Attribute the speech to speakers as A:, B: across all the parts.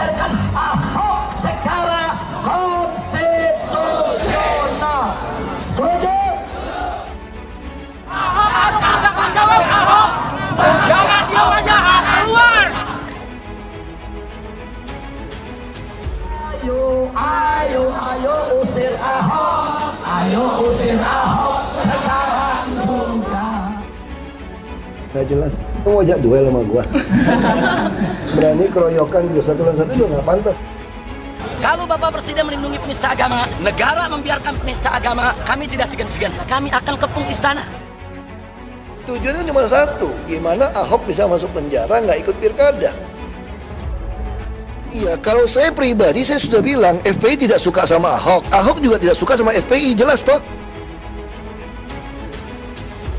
A: melengsarkan Ahok secara konstitusional. Setuju?
B: Ahok harus bertanggung jawab. Ahok jangan diam aja, keluar.
A: Ayo usir Ahok, ayo usir Ahok sekarang juga.
C: Nggak jelas, lu mau ajak duel sama gua. Berani keroyokan gitu, satu lawan satu juga nggak pantas.
D: Kalau Bapak Presiden melindungi penista agama, negara membiarkan penista agama, kami tidak segan-segan. Kami akan kepung istana.
C: Tujuannya cuma satu, gimana Ahok bisa masuk penjara nggak ikut pilkada. Iya, kalau saya pribadi saya sudah bilang FPI tidak suka sama Ahok, Ahok juga tidak suka sama FPI, jelas toh.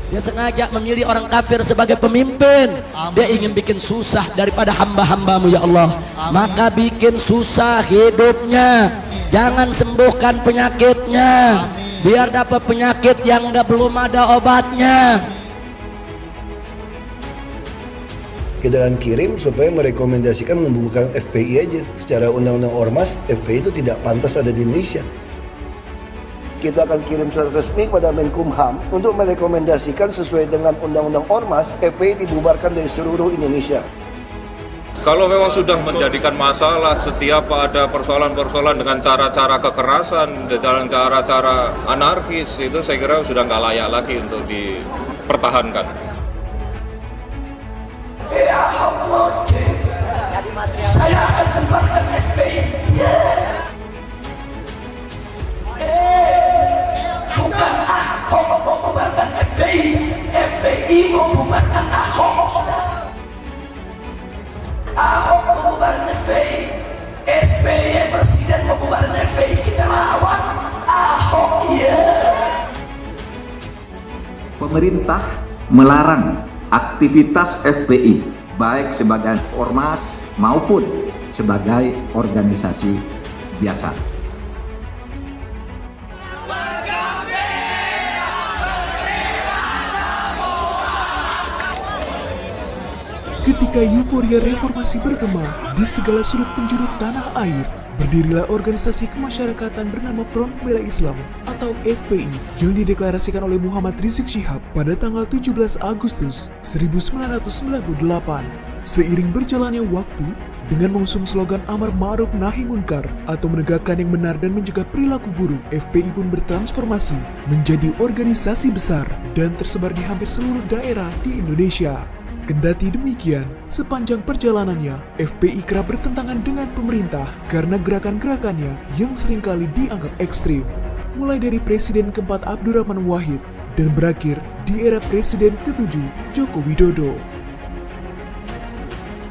D: Dia sengaja memilih orang kafir sebagai pemimpin. Dia ingin bikin susah daripada hamba-hambamu ya Allah. Maka bikin susah hidupnya. Jangan sembuhkan penyakitnya. Biar dapat penyakit yang belum ada obatnya.
C: Kita akan kirim supaya merekomendasikan membubarkan FPI aja. Secara undang-undang ormas, FPI itu tidak pantas ada di Indonesia. Kita akan kirim surat resmi kepada Menkumham untuk merekomendasikan sesuai dengan undang-undang ormas, FPI dibubarkan dari seluruh Indonesia.
E: Kalau memang sudah menjadikan masalah setiap ada persoalan-persoalan dengan cara-cara kekerasan, dengan cara-cara anarkis, itu saya kira sudah nggak layak lagi untuk dipertahankan.
A: Saya akan tempatkan FPI. Bukan Ahok membubarkan FPI, FPI membubarkan Ahok. Ahok membubarkan FPI, SBY Presiden membubarkan FPI. Kita lawan Ahok, ya.
F: Pemerintah melarang aktivitas FPI baik sebagai ormas maupun sebagai organisasi biasa.
G: Ketika euforia reformasi bergema di segala sudut penjuru tanah air, berdirilah organisasi kemasyarakatan bernama Front Pembela Islam atau FPI yang dideklarasikan oleh Muhammad Rizik Syihab pada tanggal 17 Agustus 1998. Seiring berjalannya waktu, dengan mengusung slogan Amar Ma'ruf Nahi Munkar atau menegakkan yang benar dan mencegah perilaku buruk, FPI pun bertransformasi menjadi organisasi besar dan tersebar di hampir seluruh daerah di Indonesia. Kendati demikian, sepanjang perjalanannya, FPI kerap bertentangan dengan pemerintah karena gerakan-gerakannya yang seringkali dianggap ekstrim. Mulai dari Presiden keempat Abdurrahman Wahid dan berakhir di era Presiden ketujuh Joko Widodo.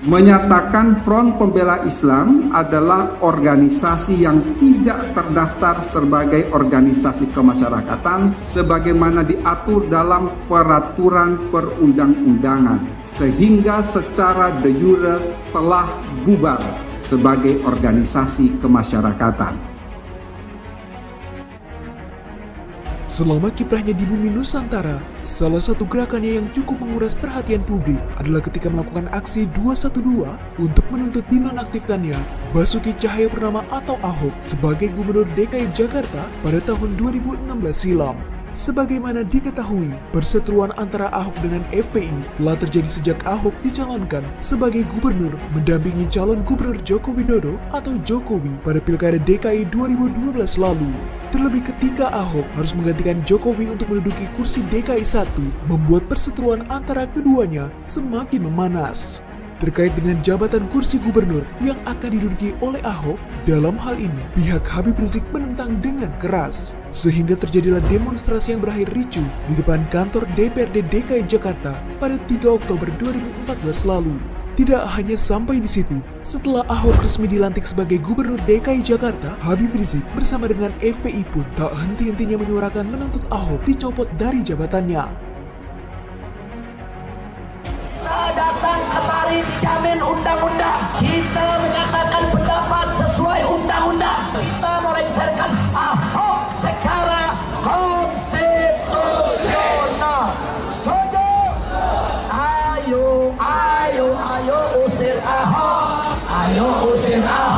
F: Menyatakan Front Pembela Islam adalah organisasi yang tidak terdaftar sebagai organisasi kemasyarakatan sebagaimana diatur dalam peraturan perundang-undangan, sehingga secara de jure telah bubar sebagai organisasi kemasyarakatan.
G: Selama kiprahnya di bumi Nusantara, salah satu gerakannya yang cukup menguras perhatian publik adalah ketika melakukan aksi 212 untuk menuntut dinonaktifkannya Basuki Cahayapurnama atau Ahok sebagai Gubernur DKI Jakarta pada tahun 2016 silam. Sebagaimana diketahui, perseteruan antara Ahok dengan FPI telah terjadi sejak Ahok dicalonkan sebagai gubernur mendampingi calon gubernur Joko Widodo atau Jokowi pada Pilkada DKI 2012 lalu. Terlebih ketika Ahok harus menggantikan Jokowi untuk menduduki kursi DKI 1, membuat perseteruan antara keduanya semakin memanas. Terkait dengan jabatan kursi gubernur yang akan diduduki oleh Ahok, dalam hal ini pihak Habib Rizik menentang dengan keras, sehingga terjadilah demonstrasi yang berakhir ricuh di depan kantor DPRD DKI Jakarta pada 3 Oktober 2014 lalu. Tidak hanya sampai di situ, setelah Ahok resmi dilantik sebagai Gubernur DKI Jakarta, Habib Rizik bersama dengan FPI pun tak henti-hentinya menyuarakan menuntut Ahok dicopot dari jabatannya.
A: Datang kemari dijamin undang-undang. Kita menyatakan pendapat sesuai undang-undang. Kita melengsarkan Ahok secara konstitusional. Setuju? Ayo usir Ahok. Ayo usir Ahok.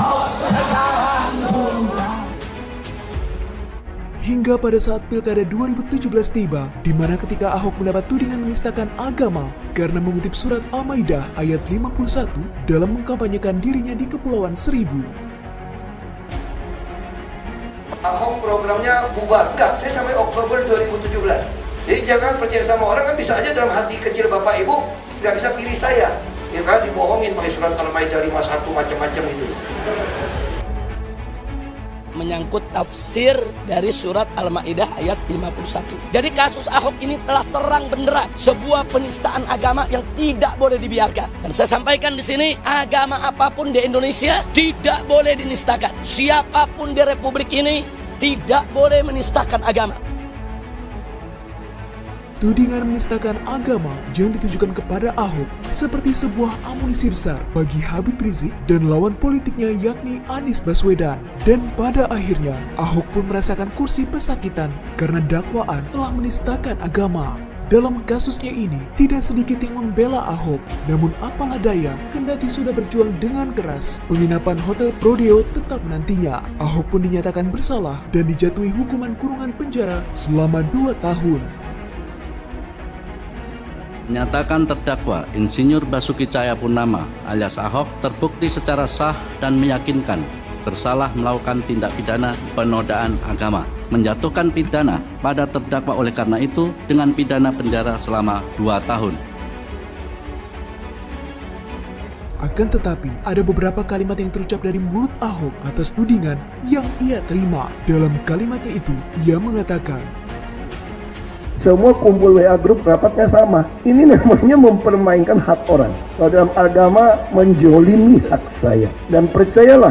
G: Hingga pada saat Pilkada 2017 tiba, di mana ketika Ahok mendapat tudingan menistakan agama karena mengutip surat Al-Maidah ayat 51 dalam mengkampanyekan dirinya di Kepulauan Seribu.
C: Ahok programnya bubar. Enggak, saya sampai Oktober 2017. Jadi jangan percaya sama orang, kan bisa aja dalam hati kecil Bapak Ibu nggak bisa pilih saya. Ya kan, dibohongin pakai surat Al-Maidah 51 macam-macam itu.
A: Menyangkut tafsir dari surat Al-Maidah ayat 51. Jadi kasus Ahok ini telah terang benderang sebuah penistaan agama yang tidak boleh dibiarkan. Dan saya sampaikan di sini, agama apapun di Indonesia tidak boleh dinistakan. Siapapun di Republik ini tidak boleh menistakan agama.
G: Tudingan menistakan agama yang ditujukan kepada Ahok seperti sebuah amunisi besar bagi Habib Rizik dan lawan politiknya yakni Anies Baswedan. Dan pada akhirnya Ahok pun merasakan kursi pesakitan karena dakwaan telah menistakan agama. Dalam kasusnya ini tidak sedikit yang membela Ahok, namun apalah daya, kendati sudah berjuang dengan keras, penginapan Hotel Prodeo tetap nantinya. Ahok pun dinyatakan bersalah dan dijatuhi hukuman kurungan penjara selama 2 tahun.
H: Menyatakan terdakwa Insinyur Basuki Cahayapurnama alias Ahok terbukti secara sah dan meyakinkan bersalah melakukan tindak pidana penodaan agama, menjatuhkan pidana pada terdakwa oleh karena itu dengan pidana penjara selama 2 tahun.
G: Akan tetapi, ada beberapa kalimat yang terucap dari mulut Ahok atas tudingan yang ia terima. Dalam kalimatnya itu, ia mengatakan,
C: Semua kumpul WA grup rapatnya sama. Ini namanya mempermainkan hak orang. Kalau dalam agama menjolimi hak saya. Dan percayalah,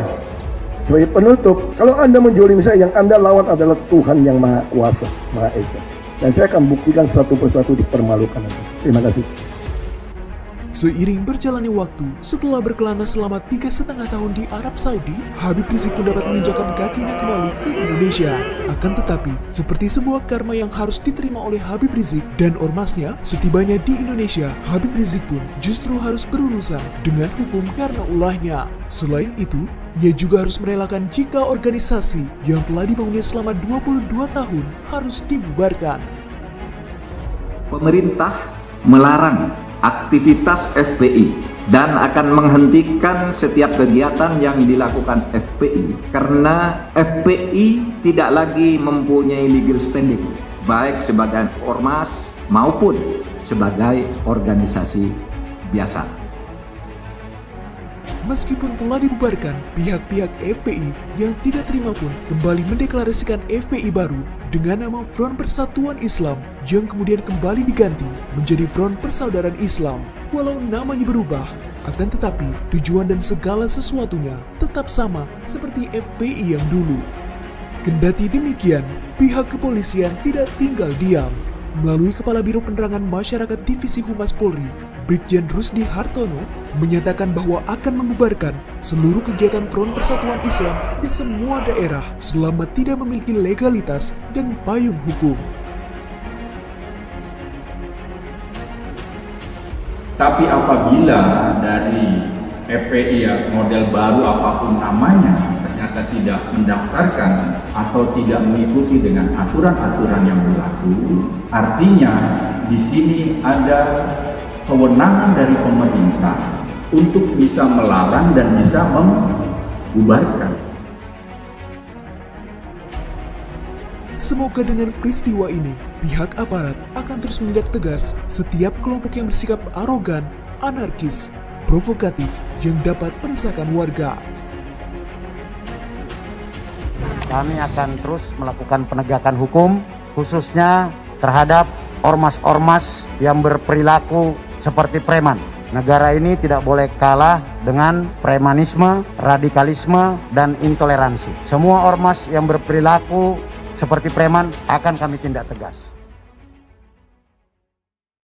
C: sebagai penutup, kalau Anda menjolimi saya, yang Anda lawan adalah Tuhan yang Maha Kuasa, Maha Esa. Dan saya akan buktikan satu persatu dipermalukan. Terima kasih.
G: Seiring berjalannya waktu, setelah berkelana selama 3,5 tahun di Arab Saudi, Habib Rizik pun dapat menginjakan kakinya kembali ke Indonesia. Akan tetapi, seperti sebuah karma yang harus diterima oleh Habib Rizik dan ormasnya, setibanya di Indonesia, Habib Rizik pun justru harus berurusan dengan hukum karena ulahnya. Selain itu, ia juga harus merelakan jika organisasi yang telah dibangunnya selama 22 tahun harus dibubarkan.
I: Pemerintah melarang aktivitas FPI dan akan menghentikan setiap kegiatan yang dilakukan FPI karena FPI tidak lagi mempunyai legal standing baik sebagai ormas maupun sebagai organisasi biasa.
G: Meskipun telah dibubarkan, pihak-pihak FPI yang tidak terima pun kembali mendeklarasikan FPI baru dengan nama Front Persatuan Islam yang kemudian kembali diganti menjadi Front Persaudaraan Islam. Walau namanya berubah, akan tetapi tujuan dan segala sesuatunya tetap sama seperti FPI yang dulu. Kendati demikian, pihak kepolisian tidak tinggal diam. Melalui Kepala Biro Penerangan Masyarakat Divisi Humas Polri, Brigjen Rusdi Hartono, menyatakan bahwa akan membubarkan seluruh kegiatan Front Persatuan Islam di semua daerah selama tidak memiliki legalitas dan payung hukum.
F: Tapi apabila dari FPI model baru apapun namanya ternyata tidak mendaftarkan atau tidak mengikuti dengan aturan-aturan yang berlaku, artinya di sini ada kewenangan dari pemerintah untuk bisa melarang dan bisa membubarkan.
G: Semoga dengan peristiwa ini, pihak aparat akan terus menindak tegas setiap kelompok yang bersikap arogan, anarkis, provokatif yang dapat meresahkan warga.
J: Kami akan terus melakukan penegakan hukum, khususnya terhadap ormas-ormas yang berperilaku seperti preman. Negara ini tidak boleh kalah dengan premanisme, radikalisme, dan intoleransi. Semua ormas yang berperilaku seperti preman akan kami tindak tegas.